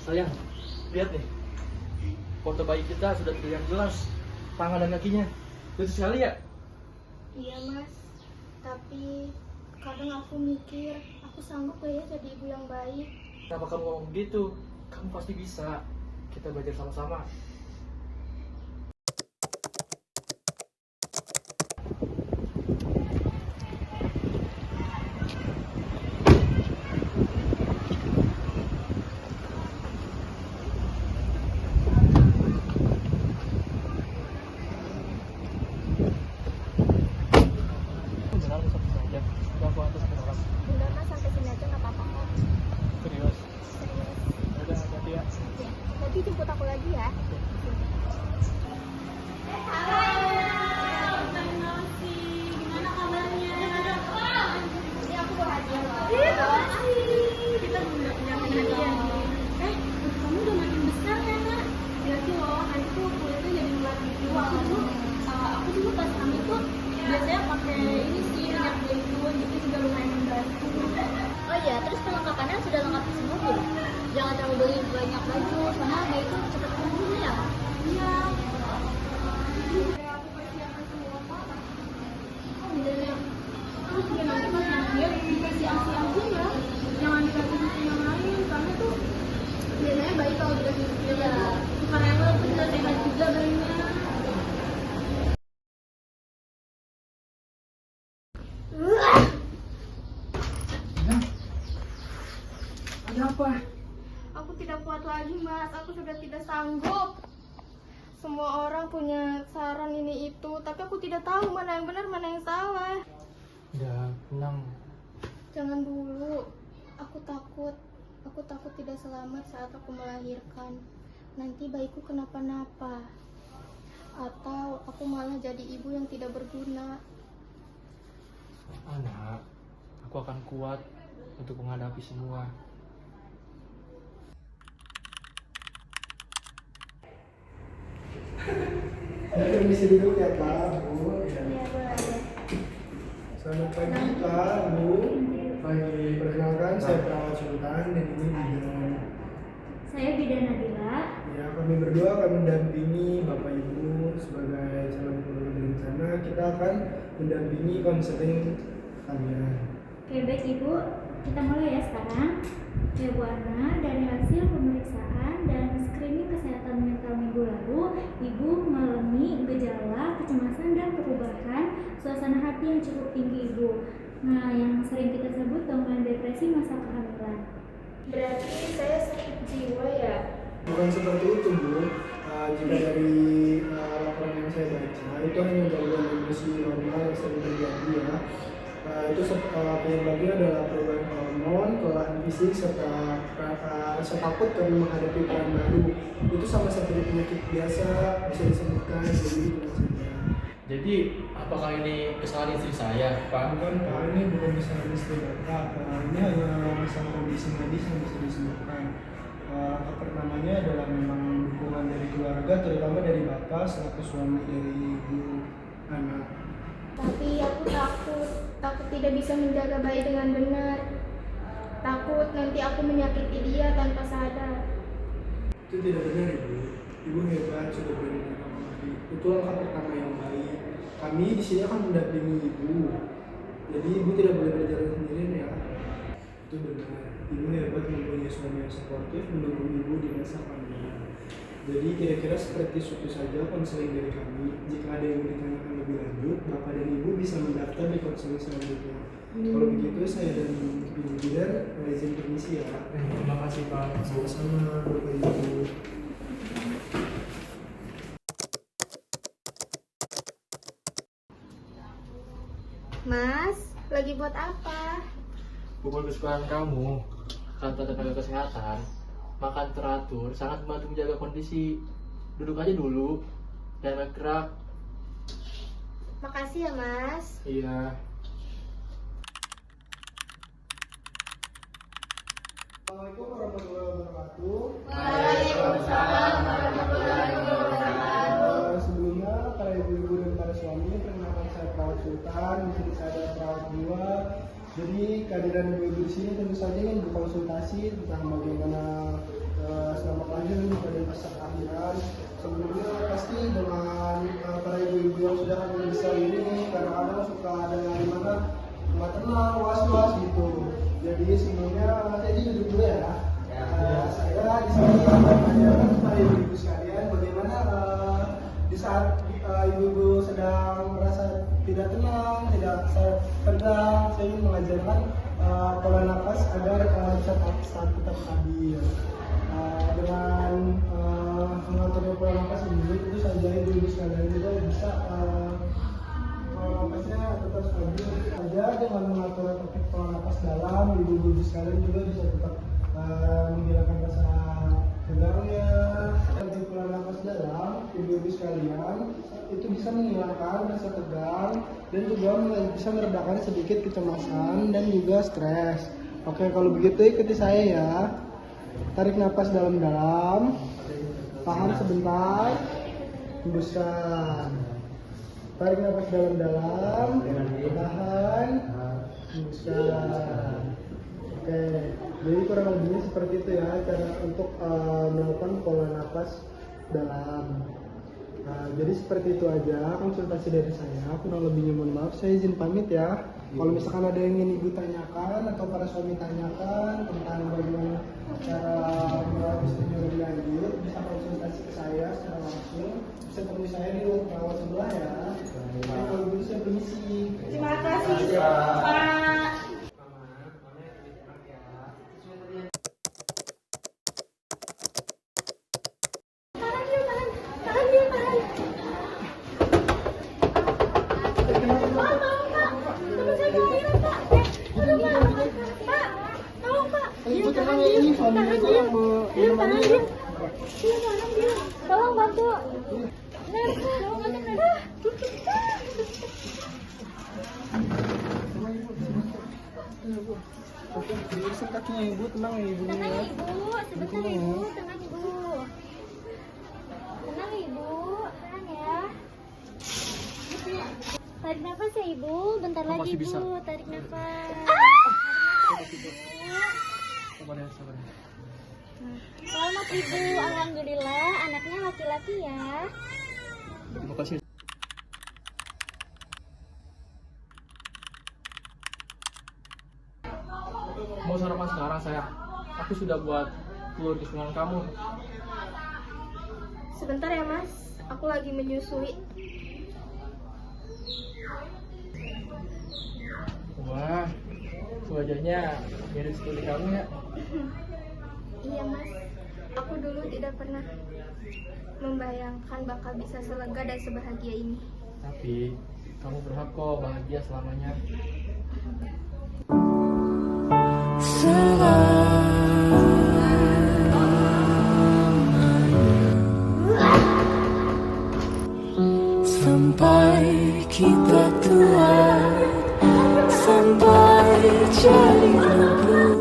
Sayang, lihat nih. Foto bayi kita sudah terlihat jelas tangan dan kakinya. Lucu sekali ya? Iya mas, tapi kadang aku mikir aku sanggup gak ya jadi ibu yang baik. Kenapa kamu ngomong begitu? Kamu pasti bisa. Kita belajar sama-sama. Benar satu saja. Udah aku antar sampai orang. Bener mas, sampai sini aja gak apa-apa kok. Serius. Serius. Udah hati-hati ya. Ya, nanti jemput aku lagi ya. Gimana kabarnya? Ini aku bawa hadiah loh. Kita udah punya hadiah nih. Kamu udah makin besar kan nak? Berarti loh, nanti tuh kulitnya jadi mulai waktu dulu. Aku dulu pas hamil tuh biasanya pakai ini sih minyak zaitun, itu juga lumayan membantu. Oh iya, terus perlengkapannya sudah lengkap semua belum? Jangan terlalu beli banyak baju, soalnya bayi itu cepat tumbuh ya. Iya. Aku persiapkan semua kok. Oh iya. Terus ya nanti pas lahir dikasih asi-asi ya. Jangan dikasih susu yang lain, karena tuh biasanya bayi kalau dikasih susu ya bukan emang bener sehat juga bayinya. Ada apa? Aku tidak kuat lagi mas, aku sudah tidak sanggup. Semua orang punya saran ini itu, tapi aku tidak tahu mana yang benar, mana yang salah. Udah, tenang. Jangan dulu, aku takut tidak selamat saat aku melahirkan. Nanti bayiku kenapa-napa. Atau aku malah jadi ibu yang tidak berguna. Anak, aku akan kuat untuk menghadapi semua. Permisi dulu ya Pak, Bu. Iya boleh. Selamat pagi Pak, Bu. Pagi, perkenalkan saya Perawat Sultan dan ini Bidan. Saya Bidan Nadila. Ya, kami berdua akan mendampingi Bapak Ibu sebagai calon keluarga berencana. Kita akan mendampingi konseling kalian. Oke baik Ibu, kita mulai ya sekarang. Ya Bu Ana, dari hasil pemeriksaan dan screening kesehatan mental minggu lalu, Ibu mengalami gejala kecemasan dan perubahan suasana hati yang cukup tinggi Ibu. Nah, yang sering kita sebut dengan depresi masa kehamilan. Berarti saya sakit jiwa ya? Bukan seperti itu Bu. Jika dari laporan yang saya baca, itu hanya gangguan emosi normal yang sering terjadi ya. Itu penyebabnya adalah perubahan hormon, kelelahan fisik, serta rasa takut karena menghadapi peran baru. Itu sama seperti penyakit biasa, bisa disembuhkan, jadi itu saja. Jadi, apakah ini kesalahan istri saya, Pak? Bukan Pak, ini bukan masalah istri Bapak, ini hanya masalah kondisi medis yang bisa disembuhkan. Langkah pertamanya adalah memang dukungan dari keluarga, terutama dari Bapak selaku suami dari Ibu anak. Tapi aku takut tidak bisa menjaga bayi dengan benar. Takut nanti aku menyakiti dia tanpa sadar. Itu tidak benar Ibu. Ibu hebat, sudah berani menghadapi. Itu langkah pertama yang baik. Kami di sini akan mendampingi Ibu. Jadi Ibu tidak boleh berjalan sendirian ya. Itu benar. Ibu hebat, mempunyai suami yang suportif, mendukung Ibu di masa kehamilan. Jadi kira-kira seperti itu saja konseling dari kami. Jika ada yang ditanyakan lebih lanjut, Bapak dan Ibu bisa mendaftar di konseling selanjutnya. Kalau begitu saya dan Ibu Bidan izin permisi ya. Terima kasih, Pak. Sama-sama Bapak Ibu. Mas, lagi buat apa? Bukan kesukaan kamu. Kata tenaga kesehatan, makan teratur sangat membantu menjaga kondisi. Duduk aja dulu, jangan gerak. Makasih ya mas. Iya. Assalamualaikum warahmatullahi wabarakatuh. Waalaikumsalam warahmatullahi wabarakatuh. Sebelumnya para ibu-ibu dan para suami, perkenalkan saya Perawat Sultan, di sini saya adalah perawat jiwa. Jadi kehadiran ibu-ibu di sini tentu saja ingin berkonsultasi tentang bagaimana selamat lahir pada masa kelahiran. Sebelumnya pasti dengan para ibu-ibu yang sudah hamil besar ini kadang-kadang suka ada yang dimana nggak tenang, was-was gitu. Jadi sebelumnya jadi duduk dulu ya. Saya di sini akan mengajarkan kepada ibu-ibu sekalian bagaimana di saat ibu-ibu sedang merasa tidak tenang, tidak tegang, saya ingin mengajarkan pola nafas agar bisa tetap stabil. Dengan mengatur pola nafas ini, tentu saja ibu-ibu sekalian juga bisa pola nafasnya tetap stabil. Saja dengan mengatur pola nafas dalam, ibu-ibu sekalian juga bisa tetap menghilangkan rasa tegangnya. Dengan pola nafas dalam, ibu-ibu sekalian itu bisa menghilangkan rasa tegang dan juga bisa meredakan sedikit kecemasan dan juga stres. Oke, kalau begitu ikuti saya ya. Tarik nafas dalam-dalam, tahan sebentar, hembuskan. Tarik nafas dalam-dalam, tahan, hembuskan. Oke, jadi kurang lebihnya seperti itu ya cara untuk melakukan pola nafas dalam. Nah, jadi seperti itu aja konsultasi dari saya. Kurang lebihnya mohon maaf, saya izin pamit ya. Kalau misalkan ada yang ingin ibu tanyakan atau para suami tanyakan tentang bagaimana cara merawat istrinya lebih lanjut, bisa konsultasi ke saya secara langsung. Bisa temui saya di ruang perawat sebelah ya. Oke, kalau begitu saya permisi. Terima kasih Pak. Ibu tenang ya, ini suami aja yang menemani ya. Tolong bantu. Oke, diusir kakinya ibu, tenang ya ibunya Tenang ya. ibu, sebentar ibu, tenang ibu. Tenang ibu, tenang ya. Tarik nafas ya ibu, bentar Kamu lagi masih ibu, bisa. tarik nafas. Sabar ya, sabar ya. Selamat ibu, alhamdulillah anaknya laki-laki ya. Terima kasih. Mau sarapan sekarang sayang. Aku sudah buat telur kesukaan kamu. Sebentar ya mas, aku lagi menyusui. Wah, wajahnya mirip seperti kamu ya. Iya mas, aku dulu tidak pernah membayangkan bakal bisa selega dan sebahagia ini. Tapi kamu berhak kok bahagia selamanya. Sampai kita tua, sampai jadi lembu.